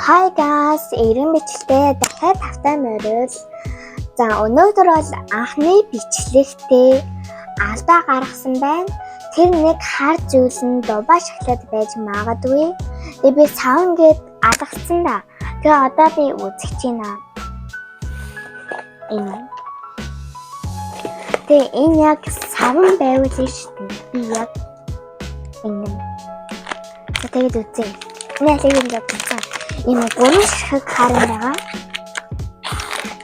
Hi guys, эрен бичлэгтэй дахиад тавтай морил. За өнөөдөр бол анхны бичлэгтээ алдаа гаргасан байна. Тэр нэг хар зүйл нь дубаа шоколад байж магадгүй. Тэгээ би савн гээд алгацсан да. Тэгээ одоо би үзэж байна. Тэгээ энэ яг савн байвал шүү дээ. Би яг энэ. Тэгээд үзье. Энэ яг юм байна. Энэ гурван шиг харан байгаа.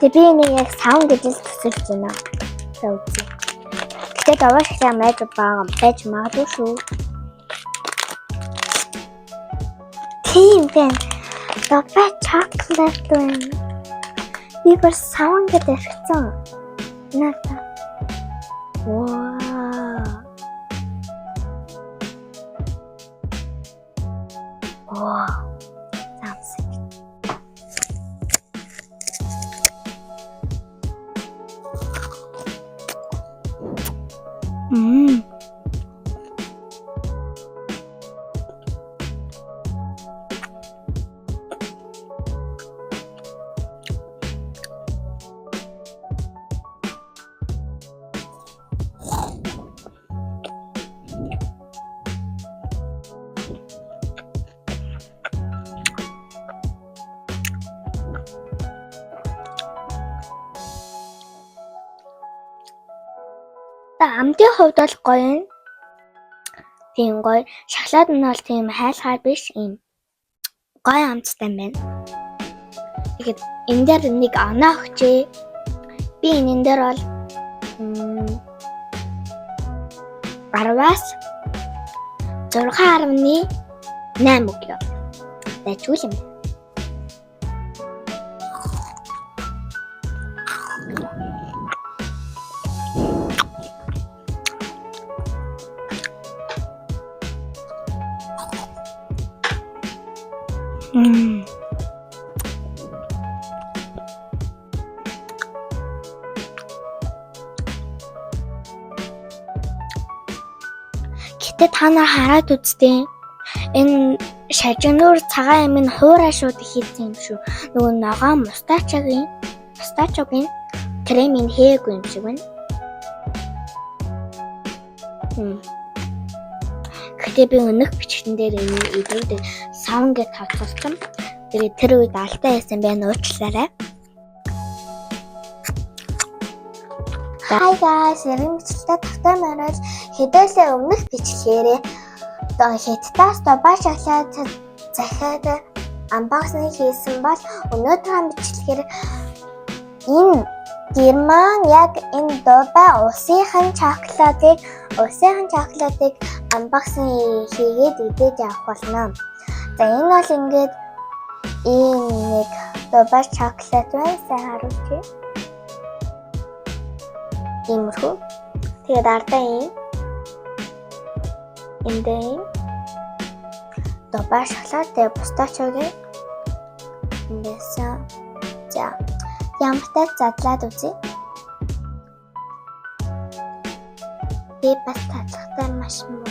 Тэгээ би нэг яг савн гэж төсөлж байна. За үзье. Тэгээд дубаа шоколад байж магадгүй шүү. Тийм байна. Дубаа шоколад байна. Би бүр савн гэж ярьсан. Наа. Wow. Sounds sick. Амтын хувьд бол гоё юм. Тийм гоё. Шоколад нь бол тийм хайлахаар биш юм. Гоё амттай байна. Тэгээд энэ дээр нэг оноо өгчээ. Би энэ дээр бол 10-аас 6.8 өглөө. Дайчгүй юм. Гэтэ та нар хараад үзтээ. Энэ шажинуур цагаан юм нь хуурай шууд хийсэн юм шүү. Нөгөө ногоо мустачогийн кремийн хээгүй юм шиг байна. Гэтэ би өнөх бичгэн дээр энэ идрүүдээ савн гэж тавцсан. Тэгээд тэр үед алдаа хийсэн байна, уучлаарай. Hi guys, эрен бичлэгтэй тавтай морил хэдүүлээ өмнөх бичлэгээрээ хятадаас дубаа шоколад захиад unboxing хийсэн бол өнөөдрийн бичлэгээр энэ Герман яг энэ дубаа усынхан шоколадыг unboxing хийгээд идэж авах болно. За энэ бол ингээд энэ нэг дубаа шоколад байна. Сайн харуулъя. Иймэрхүү. Тэгээд ардаа энэ дубаа шоколад тэгээ пистачиогийн ингээс за ямартай задлаад үзье. Би бас татлахтай маш муу.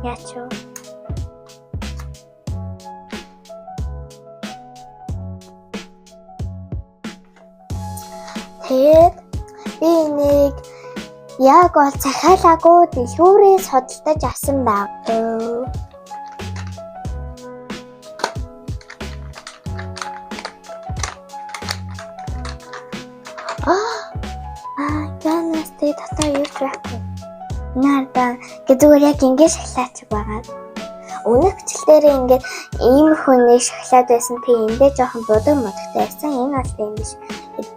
Ячо. Тэгээд би нэг яг бол захиалаагүй дэлгүүрээс судалдаж авсан баг. Ганаас тэ татаа юу байхгүй. Наарда зүгээр яг ингэ шоколад чиг байгаа. Өнөх бичлэлээр ингээд ийм хүнийг шоколад байсан. Тэг эндээ жоохон будаг модтой байсан. Энэ бол тийм биш.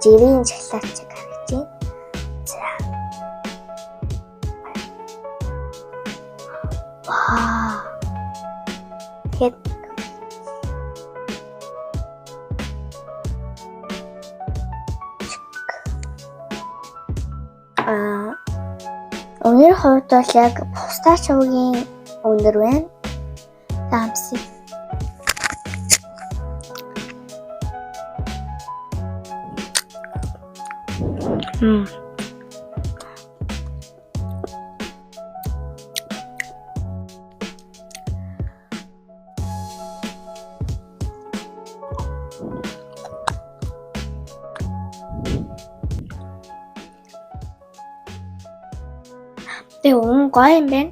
Жирийн шоколад чиг харагдаж байна. За. Вау. Тэгэд өнөр хувьд бол яг пистачиогийн өнөр байна. Тамси. Тэгээ гоё юм байна.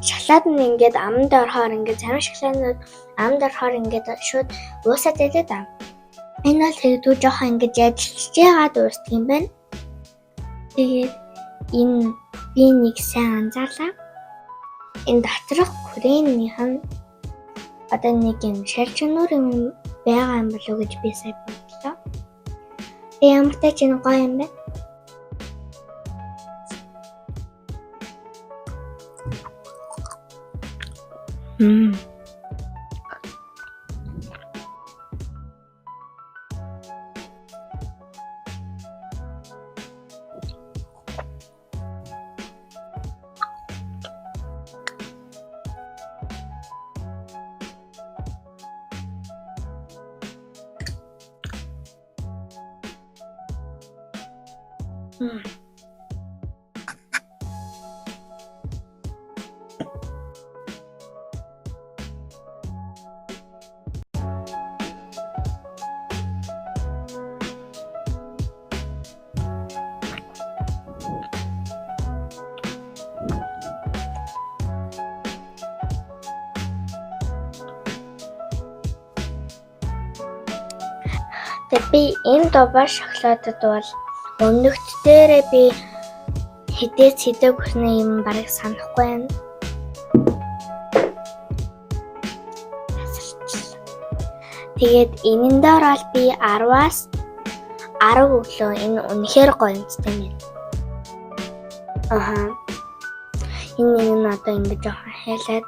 Шоколад нь ингээд аманд орохоор ингээд зарим шоколаднууд аманд орохоор ингээд шууд уусаад байдаг да. Энэ бол тэгдүү жоохон ингээд яжилж яагаад уусдаг юм байна. Тэгээд энэ би нэг сайн анзаарлаа. Энэ доторх хүрээлийнх нь одоо нэг юм шалжинуур юм байгаа юм болов уу гэж би сая бодлоо. Тэгээ ямар ч чинь гоё юм байна. Тэгээд би энэ дубар шоколадд бол өмнөгт дээрээ би хэдээс хэдэг хүрнэ юм барыг санахгүй байна. Тэгээд энэнд дээр бол би 10-аас 10 өглөө энэ үнэхээр гоё юмстай юм. Энэ нэг нь одоо ингэ жоохон хайлаад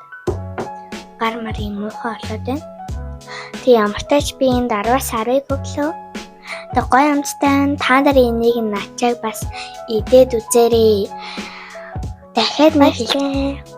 гар марын муухай болоод байна. Тэг ямар ч тач би энд 10-аас 10-ыг өглөө. Тэг гоё юмстай. Та нарын энийг начааг бас идээд үзээрэй. Дахиад мэдлээ.